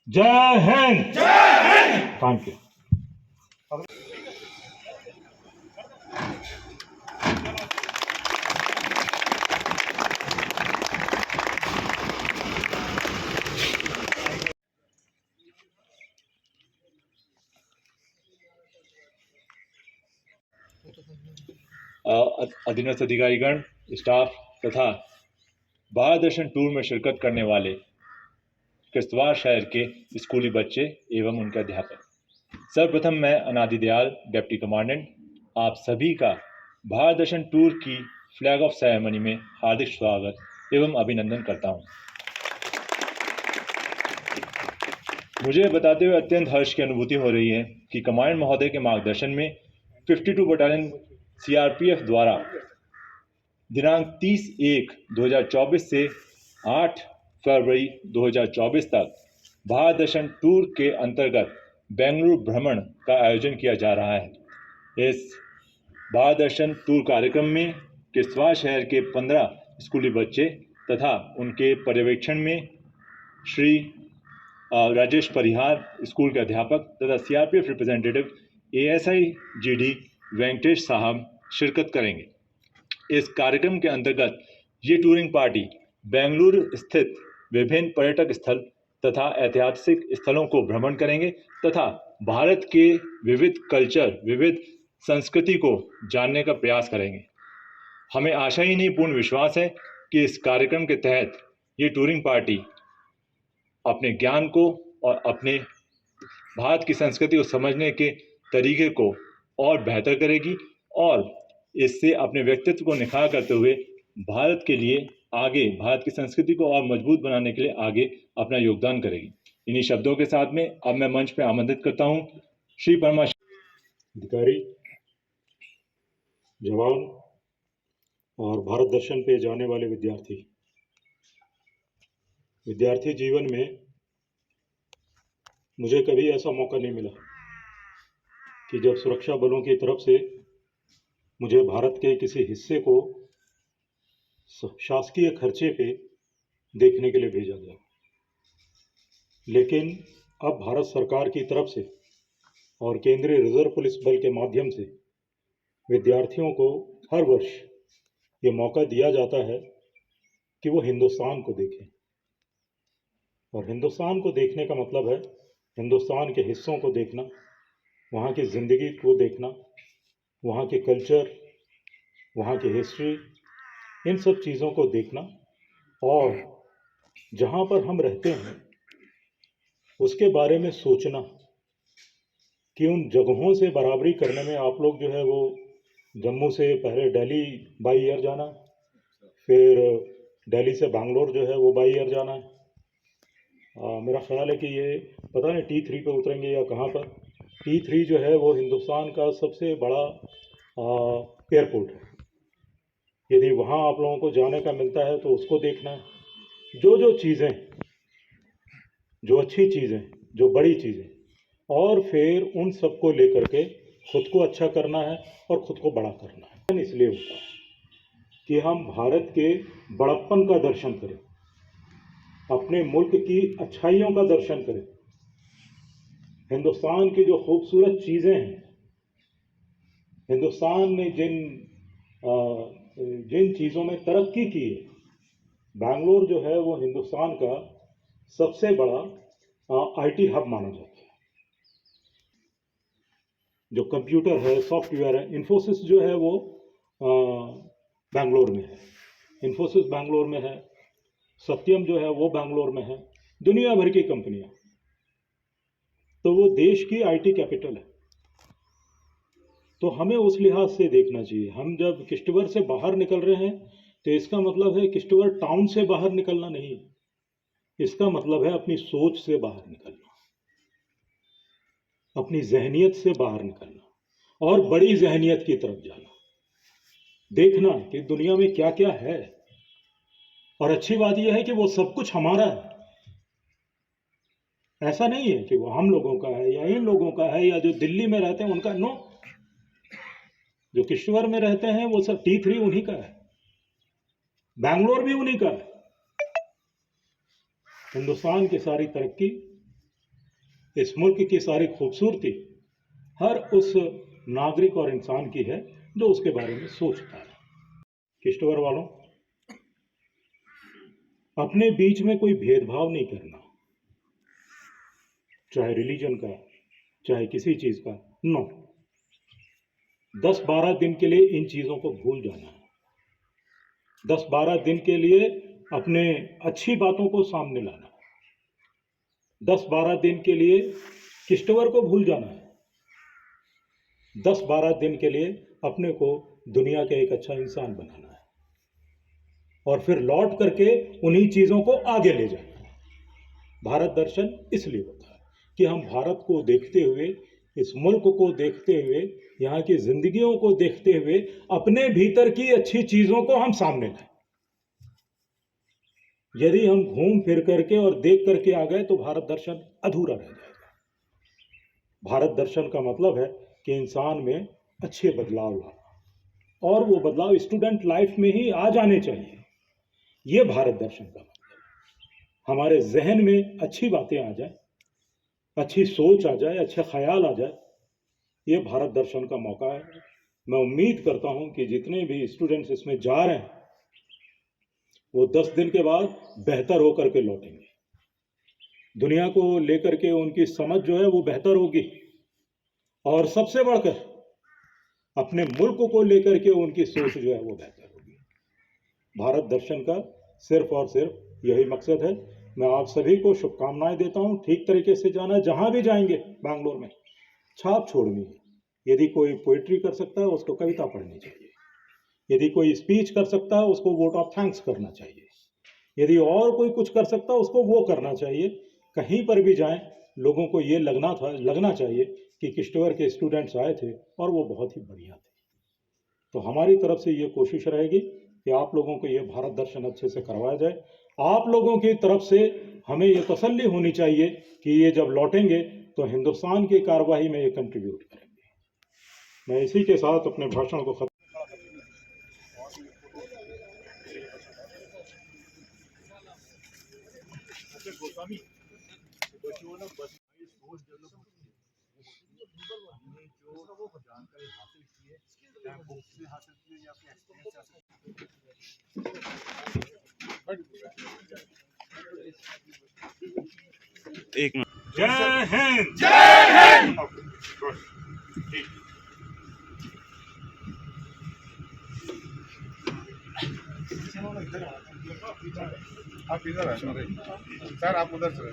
जय हिंद। जय Hind. Thank you. अधीनस्थ अधिकारीगण, स्टाफ तथा भारत दर्शन टूर में शिरकत करने वाले किश्तवाड़ शहर के स्कूली बच्चे एवं उनके अध्यापक, सर्वप्रथम मैं अनादि दयाल डिप्टी कमांडेंट आप सभी का भारत दर्शन टूर की फ्लैग ऑफ सेरेमनी में हार्दिक स्वागत एवं अभिनंदन करता हूं। मुझे बताते हुए अत्यंत हर्ष की अनुभूति हो रही है कि कमांडेंट महोदय के मार्गदर्शन में 52 बटालियन सीआरपीएफ द्वारा दिनांक 30/1/2024 से 8 फरवरी 2024 तक भारत दर्शन टूर के अंतर्गत बेंगलुरु भ्रमण का आयोजन किया जा रहा है। इस भारत दर्शन टूर कार्यक्रम में किश्तवाड़ शहर के 15 स्कूली बच्चे तथा उनके पर्यवेक्षण में श्री राजेश परिहार स्कूल के अध्यापक तथा CRPF representative ASI GD Venkatesh साहब शिरकत करेंगे। इस कार्यक्रम के अंतर्गत ये टूरिंग पार्टी बेंगलुरु स्थित विभिन्न पर्यटक स्थल तथा ऐतिहासिक स्थलों को भ्रमण करेंगे तथा भारत के विविध कल्चर, विविध संस्कृति को जानने का प्रयास करेंगे। हमें आशा ही नहीं पूर्ण विश्वास है कि इस कार्यक्रम के तहत ये टूरिंग पार्टी अपने ज्ञान को और अपने भारत की संस्कृति को समझने के तरीके को और बेहतर करेगी और इससे अपने व्यक्तित्व को निखार करते हुए भारत के लिए आगे, भारत की संस्कृति को और मजबूत बनाने के लिए आगे अपना योगदान करेगी। इन्हीं शब्दों के साथ में अब मैं मंच पे आमंत्रित करता हूं श्री परमा अधिकारी, जवान और भारत दर्शन पे जाने वाले विद्यार्थी जीवन में मुझे कभी ऐसा मौका नहीं मिला कि जब सुरक्षा बलों की तरफ से मुझे भारत के किसी हिस्से को शासकीय खर्चे पे देखने के लिए भेजा गया। लेकिन अब भारत सरकार की तरफ से और केंद्रीय रिजर्व पुलिस बल के माध्यम से विद्यार्थियों को हर वर्ष ये मौका दिया जाता है कि वो हिंदुस्तान को देखें। और हिंदुस्तान को देखने का मतलब है हिंदुस्तान के हिस्सों को देखना, वहाँ की ज़िंदगी को देखना, वहाँ के कल्चर, वहाँ की हिस्ट्री, इन सब चीज़ों को देखना और जहाँ पर हम रहते हैं उसके बारे में सोचना कि उन जगहों से बराबरी करने में आप लोग जो है वो जम्मू से पहले दिल्ली बाई एयर जाना, फिर दिल्ली से बैंगलोर जो है वो बाई एयर जाना है। मेरा ख्याल है कि ये पता नहीं T3 पे उतरेंगे या कहाँ पर। T3 जो है वो हिंदुस्तान का सबसे बड़ा एयरपोर्ट है। यदि वहाँ आप लोगों को जाने का मिलता है तो उसको देखना है। जो चीज़ें, जो अच्छी चीज़ें, जो बड़ी चीज़ें, और फिर उन सबको लेकर के खुद को अच्छा करना है और खुद को बड़ा करना है। इसलिए होता है कि हम भारत के बड़प्पन का दर्शन करें, अपने मुल्क की अच्छाइयों का दर्शन करें, हिंदुस्तान की जो खूबसूरत चीज़ें हैं, हिंदुस्तान ने जिन चीज़ों में तरक्की की है, बैंगलोर जो है वो हिंदुस्तान का सबसे बड़ा आईटी हब माना जाता है। जो कंप्यूटर है, सॉफ्टवेयर है, इन्फोसिस जो है वो बैंगलोर में है, इन्फोसिस बैंगलोर में है, सत्यम जो है वो बैंगलोर में है, दुनिया भर की कंपनियां। तो वो देश की आईटी कैपिटल है। तो हमें उस लिहाज से देखना चाहिए। हम जब किश्तवाड़ से बाहर निकल रहे हैं तो इसका मतलब है किश्तवाड़ टाउन से बाहर निकलना नहीं है, इसका मतलब है अपनी सोच से बाहर निकलना, अपनी जहनियत से बाहर निकलना और बड़ी जहनियत की तरफ जाना, देखना कि दुनिया में क्या क्या है। और अच्छी बात यह है कि वो सब कुछ हमारा है, ऐसा नहीं है कि वो हम लोगों का है या इन लोगों का है या जो दिल्ली में रहते हैं उनका। नो, जो किश्तवाड़ में रहते हैं वो सब T3 उन्हीं का है, बैंगलोर भी उन्हीं का है। हिंदुस्तान की सारी तरक्की इस मुल्क की सारी खूबसूरती हर उस नागरिक और इंसान की है जो उसके बारे में सोचता है। किश्तवाड़ वालों, अपने बीच में कोई भेदभाव नहीं करना, चाहे रिलीजन का, चाहे किसी चीज का, नो। 10-12 दिन के लिए इन चीजों को भूल जाना है। 10-12 दिन के लिए अपने अच्छी बातों को सामने लाना है। 10-12 दिन के लिए किश्तवाड़ को भूल जाना है। 10-12 दिन के लिए अपने को दुनिया का एक अच्छा इंसान बनाना है और फिर लौट करके उन्हीं चीजों को आगे ले जाना है। भारत दर्शन इसलिए होता है कि हम भारत को देखते हुए, इस मुल्क को देखते हुए, यहाँ की जिंदगियों को देखते हुए अपने भीतर की अच्छी चीजों को हम सामने लाएं। यदि हम घूम फिर करके और देख करके आ गए तो भारत दर्शन अधूरा रह जाएगा। भारत दर्शन का मतलब है कि इंसान में अच्छे बदलाव लाना, और वो बदलाव स्टूडेंट लाइफ में ही आ जाने चाहिए। ये भारत दर्शन का मतलब है। हमारे जहन में अच्छी बातें आ जाए, अच्छी सोच आ जाए, अच्छे ख्याल आ जाए, ये भारत दर्शन का मौका है। मैं उम्मीद करता हूं कि जितने भी स्टूडेंट्स इसमें जा रहे हैं वो 10 दिन के बाद बेहतर होकर के लौटेंगे। दुनिया को लेकर के उनकी समझ जो है वो बेहतर होगी, और सबसे बढ़कर अपने मुल्क को लेकर के उनकी सोच जो है वो बेहतर होगी। भारत दर्शन का सिर्फ और सिर्फ यही मकसद है। मैं आप सभी को शुभकामनाएं देता हूं। ठीक तरीके से जाना, जहां भी जाएंगे बैंगलोर में छाप छोड़नी है। यदि कोई पोइट्री कर सकता है उसको कविता पढ़नी चाहिए, यदि कोई स्पीच कर सकता है उसको वोट ऑफ थैंक्स करना चाहिए, यदि और कोई कुछ कर सकता है उसको वो करना चाहिए। कहीं पर भी जाएं लोगों को ये लगना चाहिए कि किश्तवाड़ के स्टूडेंट्स आए थे और वो बहुत ही बढ़िया थे। तो हमारी तरफ से ये कोशिश रहेगी कि आप लोगों को ये भारत दर्शन अच्छे से करवाया जाए। आप लोगों की तरफ से हमें ये तसल्ली होनी चाहिए कि ये जब लौटेंगे तो हिंदुस्तान की कार्रवाई में ये कंट्रीब्यूट करेंगे। मैं इसी के साथ अपने भाषण को खत्म। गोस्वामी बच्चों ना बस सोच डेवलप हमने जो जानकारी हासिल की है, चाहे बुक से हासिल की है या अपने एक्सपीरियंस से। एक मिनट। जय हिंद। जय हिंद। आप इधर सर, आप उधर चले